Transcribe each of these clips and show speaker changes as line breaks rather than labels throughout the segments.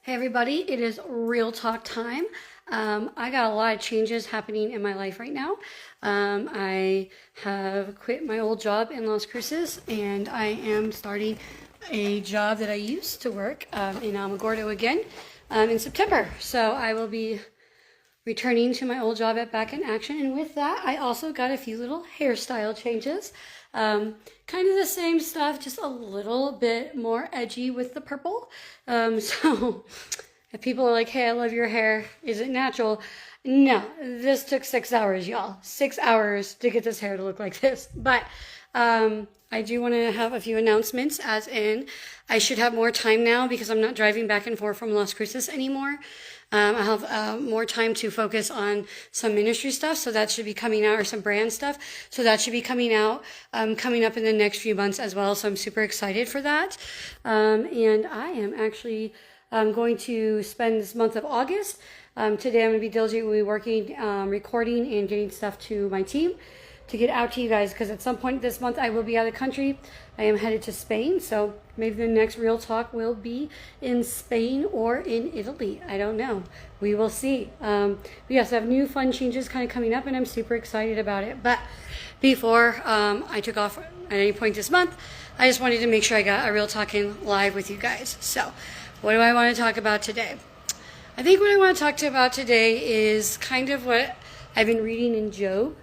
Hey everybody, it is real talk time. I got a lot of changes happening in my life right now. I have quit my old job in Las Cruces and I am starting a job that I used to work in Alamogordo again in September. So I will be returning to my old job at Back in Action. And with that, I also got a few little hairstyle changes. Kind of the same stuff, just a little bit more edgy with the purple. So if people are like, hey, I love your hair, is it natural? No, this took 6 hours, y'all. 6 hours to get this hair to look like this. But I do want to have a few announcements, as in I should have more time now because I'm not driving back and forth from Las Cruces anymore. I have more time to focus on some ministry stuff, so that should be coming out, or some brand stuff. So that should be coming out, coming up in the next few months as well. So I'm super excited for that. And I am actually going to spend this month of August. Today I'm going to be diligently working, recording and getting stuff to my team to get out to you guys, because at some point this month I will be out of the country. I am headed to Spain, so maybe the next real talk will be in Spain or in Italy. I don't know. We will see. But yes, I have new fun changes kind of coming up, and I'm super excited about it. But before I took off at any point this month, I just wanted to make sure I got a real talking live with you guys. So what do I want to talk about today? I think what I want to talk to you about today is kind of what I've been reading in Job.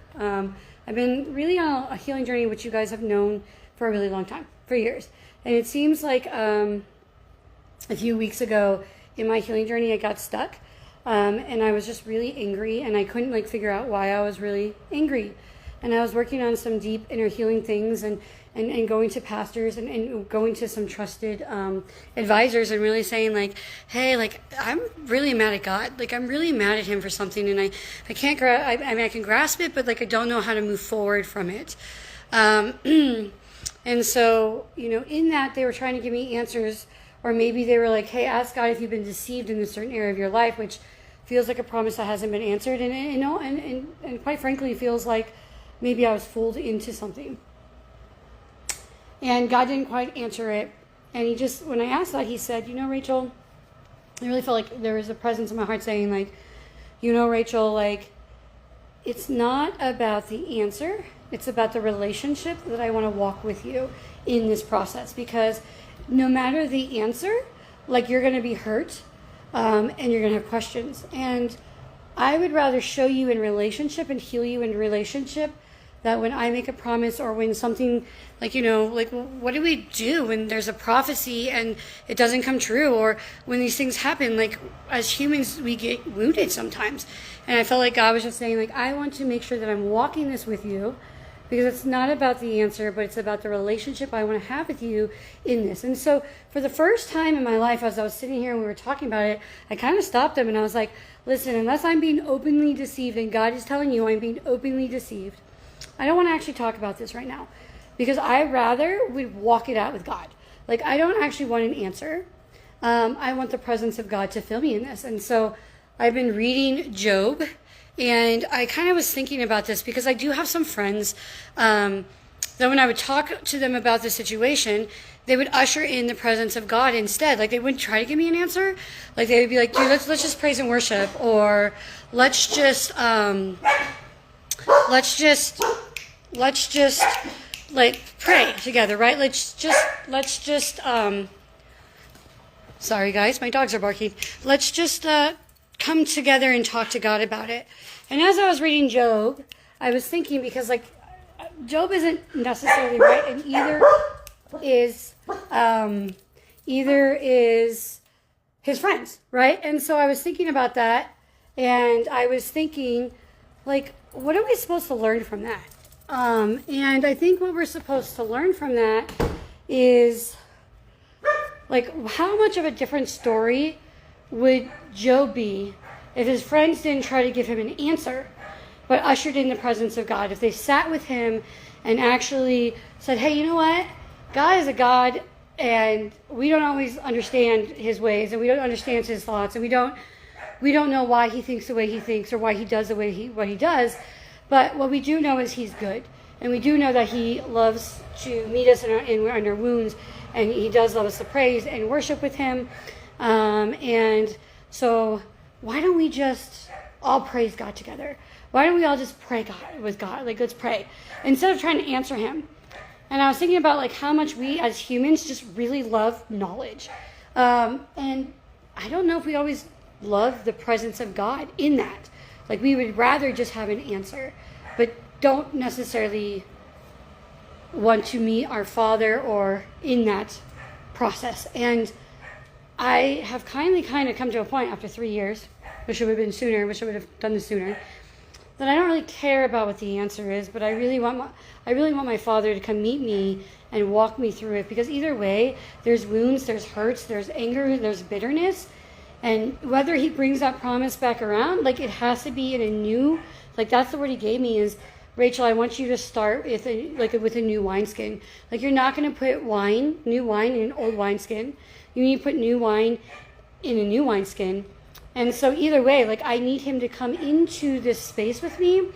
I've been really on a healing journey, which you guys have known for a really long time, for years. And it seems like a few weeks ago in my healing journey, I got stuck. And I was just really angry, and I couldn't figure out why I was really angry. And I was working on some deep inner healing things and going to pastors and going to some trusted advisors and really saying hey, I'm really mad at God. I'm really mad at him for something, and I can't I can grasp it, but I don't know how to move forward from it. And so, in that, they were trying to give me answers, or maybe they were like, hey, ask God if you've been deceived in a certain area of your life, which feels like a promise that hasn't been answered. And quite frankly, feels like maybe I was fooled into something. And God didn't quite answer it. And he just, when I asked that, he said, Rachel, I really felt like there was a presence in my heart saying Rachel, it's not about the answer. It's about the relationship that I want to walk with you in this process. Because no matter the answer, you're going to be hurt and you're going to have questions. And I would rather show you in relationship and heal you in relationship, that when I make a promise, or when something what do we do when there's a prophecy and it doesn't come true, or when these things happen, as humans, we get wounded sometimes. And I felt like God was just saying, I want to make sure that I'm walking this with you, because it's not about the answer, but it's about the relationship I want to have with you in this. And so for the first time in my life, as I was sitting here and we were talking about it, I kind of stopped him and I was like, listen, unless I'm being openly deceived, and God is telling you I'm being openly deceived, I don't want to actually talk about this right now, because I rather would walk it out with God. I don't actually want an answer. I want the presence of God to fill me in this. And so I've been reading Job, and I kind of was thinking about this because I do have some friends that when I would talk to them about the situation, they would usher in the presence of God instead. They wouldn't try to give me an answer. They would be like, dude, let's just praise and worship, or let's just pray together, right? Let's just sorry guys, my dogs are barking. Let's just come together and talk to God about it. And as I was reading Job, I was thinking, because Job isn't necessarily right, and either is his friends, right? And so I was thinking about that, and I was thinking, what are we supposed to learn from that? And I think what we're supposed to learn from that is, how much of a different story would Job be if his friends didn't try to give him an answer, but ushered in the presence of God? If they sat with him and actually said, hey, you know what? God is a God, and we don't always understand his ways, and we don't understand his thoughts, and we don't know why he thinks the way he thinks, or why he does what he does. But what we do know is he's good. And we do know that he loves to meet us in our wounds. And he does love us to praise and worship with him. And so why don't we just all praise God together? Why don't we all just pray God with God? Like, let's pray instead of trying to answer him. And I was thinking about like how much we as humans just really love knowledge. And I don't know if we always love the presence of God in that. Like, we would rather just have an answer, but don't necessarily want to meet our Father or in that process. And I have kind of come to a point after 3 years, wish it would have been sooner, wish I would have done this sooner, that I don't really care about what the answer is, but I really want my Father to come meet me and walk me through it, because either way, there's wounds, there's hurts, there's anger, there's bitterness, and whether he brings that promise back around, like, it has to be in a new, like, that's the word he gave me is, Rachel, I want you to start with a new wineskin. Like, you're not going to put new wine in an old wineskin. You need to put new wine in a new wineskin. And so either way, like, I need him to come into this space with me,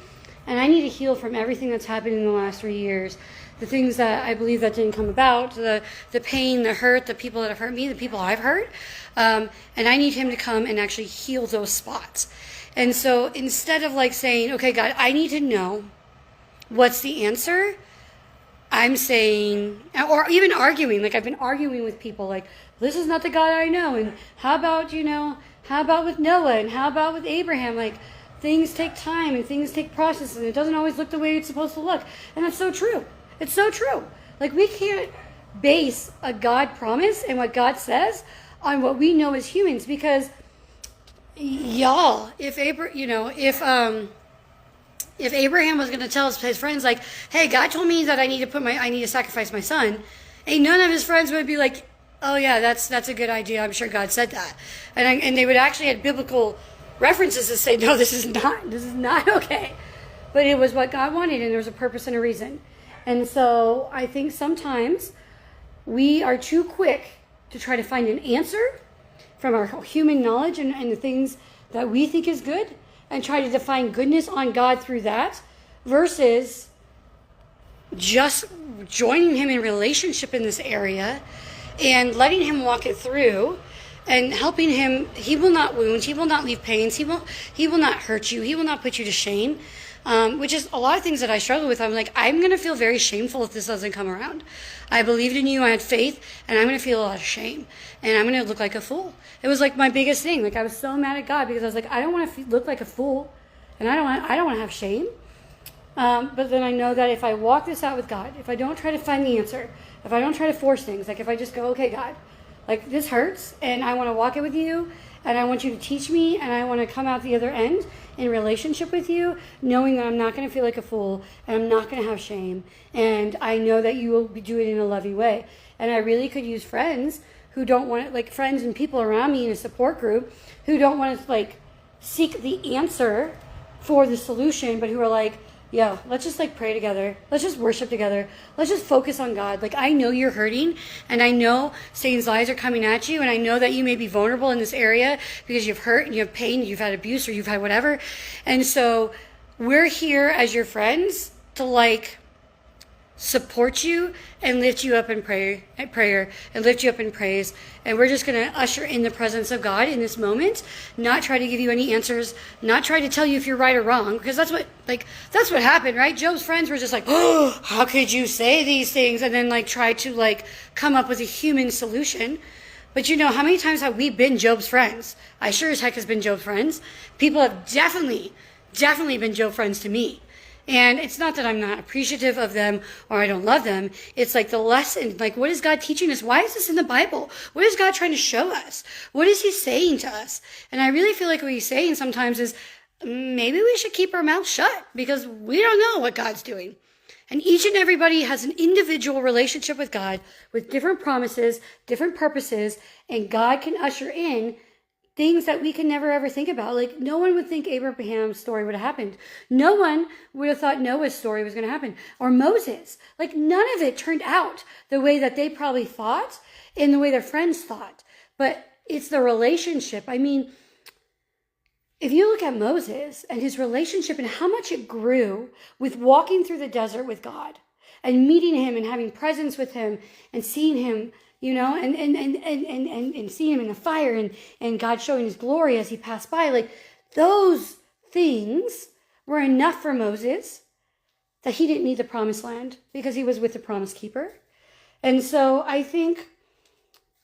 and I need to heal from everything that's happened in the last 3 years. The things that I believe that didn't come about, the pain, the hurt, the people that have hurt me, the people I've hurt. And I need him to come and actually heal those spots. And so instead of like saying, okay, God, I need to know what's the answer, I'm saying, or even arguing, like I've been arguing with people, like, this is not the God I know, and how about with Noah, and how about with Abraham, like, things take time, and things take process, and it doesn't always look the way it's supposed to look, and that's so true. It's so true. Like, we can't base a God promise and what God says on what we know as humans, because, y'all, if Abraham was going to tell his friends, like, hey, God told me that I need to sacrifice my son, and none of his friends would be like, oh yeah, that's a good idea. I'm sure God said that. And they would actually have biblical references to say, no, this is not okay. But it was what God wanted, and there was a purpose and a reason. And so I think sometimes we are too quick to try to find an answer from our human knowledge and the things that we think is good, and try to define goodness on God through that, versus just joining him in relationship in this area and letting him walk it through and helping him. He will not wound, he will not leave pains, he will not hurt you, he will not put you to shame, which is a lot of things that I struggle with. I'm like, I'm going to feel very shameful if this doesn't come around. I believed in you, I had faith, and I'm going to feel a lot of shame, and I'm going to look like a fool. It was like my biggest thing. Like, I was so mad at God because I was like, I don't want to look like a fool, and I don't want to have shame. But then I know that if I walk this out with God, if I don't try to find the answer, if I don't try to force things, like if I just go, okay, God, like, this hurts, and I want to walk it with you, and I want you to teach me, and I want to come out the other end in relationship with you, knowing that I'm not going to feel like a fool, and I'm not going to have shame, and I know that you will do it in a loving way. And I really could use friends who don't want to, like, friends and people around me in a support group who don't want to, like, seek the answer for the solution, but who are like, yeah, let's just like pray together. Let's just worship together. Let's just focus on God. Like, I know you're hurting, and I know Satan's lies are coming at you, and I know that you may be vulnerable in this area because you've hurt and you have pain, and you've had abuse, or you've had whatever. And so we're here as your friends to like support you and lift you up in prayer and lift you up in praise. And we're just going to usher in the presence of God in this moment, not try to give you any answers, not try to tell you if you're right or wrong, because that's what happened, right? Job's friends were just like, oh, how could you say these things? And then like try to like come up with a human solution. But you know, how many times have we been Job's friends? I sure as heck has been Job's friends. People have definitely been Job's friends to me. And it's not that I'm not appreciative of them or I don't love them. It's like the lesson, like, what is God teaching us? Why is this in the Bible? What is God trying to show us? What is he saying to us? And I really feel like what he's saying sometimes is maybe we should keep our mouth shut, because we don't know what God's doing. And each and everybody has an individual relationship with God with different promises, different purposes, and God can usher in things that we can never ever think about. Like, no one would think Abraham's story would have happened. No one would have thought Noah's story was going to happen, or Moses. Like, none of it turned out the way that they probably thought and the way their friends thought. But it's the relationship. I mean, if you look at Moses and his relationship and how much it grew with walking through the desert with God and meeting him and having presence with him and seeing him, and seeing him in the fire and God showing his glory as he passed by. Like, those things were enough for Moses that he didn't need the promised land because he was with the promise keeper. And so I think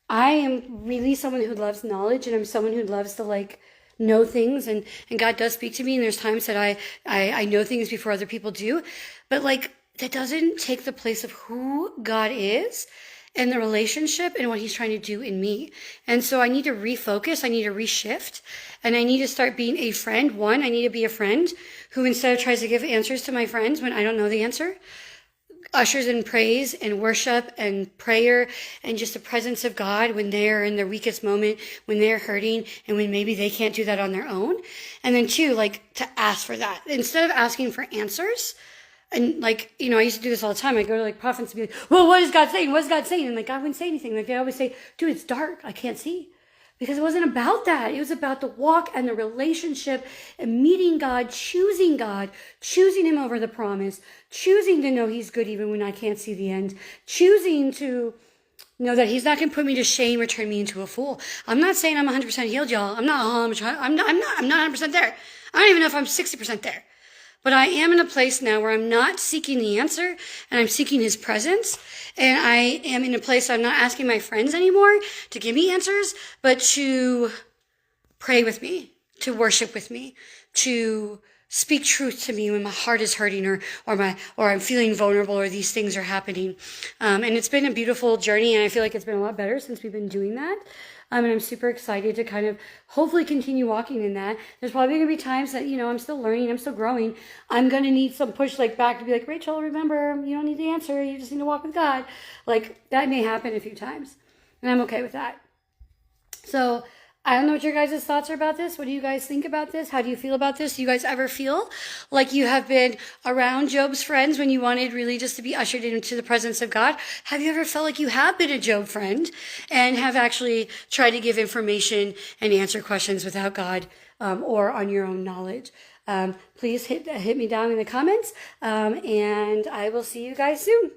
I am really someone who loves knowledge, and I'm someone who loves to like know things, and God does speak to me, and there's times that I know things before other people do, but like that doesn't take the place of who God is and the relationship and what he's trying to do in me. And so I need to refocus, I need to reshift, and I need to start being a friend. One, I need to be a friend who, instead of tries to give answers to my friends when I don't know the answer, ushers in praise and worship and prayer and just the presence of God when they're in their weakest moment, when they're hurting, and when maybe they can't do that on their own. And then two, like, to ask for that. Instead of asking for answers, and like, I used to do this all the time. I go to like prophets and be like, well, what is God saying? What is God saying? And like, God wouldn't say anything. Like, they always say, dude, it's dark. I can't see. Because it wasn't about that. It was about the walk and the relationship and meeting God, choosing him over the promise, choosing to know he's good even when I can't see the end, choosing to know that he's not going to put me to shame or turn me into a fool. I'm not saying I'm 100% healed, y'all. I'm not 100% there. I don't even know if I'm 60% there. But I am in a place now where I'm not seeking the answer, and I'm seeking his presence. And I am in a place I'm not asking my friends anymore to give me answers, but to pray with me, to worship with me, to speak truth to me when my heart is hurting or I'm feeling vulnerable or these things are happening. And it's been a beautiful journey, and I feel like it's been a lot better since we've been doing that. And I'm super excited to kind of hopefully continue walking in that. There's probably going to be times that, I'm still learning, I'm still growing. I'm going to need some push like back to be like, Rachel, remember, you don't need the answer. You just need to walk with God. Like, that may happen a few times, and I'm okay with that. So I don't know what your guys' thoughts are about this. What do you guys think about this? How do you feel about this? Do you guys ever feel like you have been around Job's friends when you wanted really just to be ushered into the presence of God? Have you ever felt like you have been a Job friend and have actually tried to give information and answer questions without God or on your own knowledge? Please hit me down in the comments, and I will see you guys soon.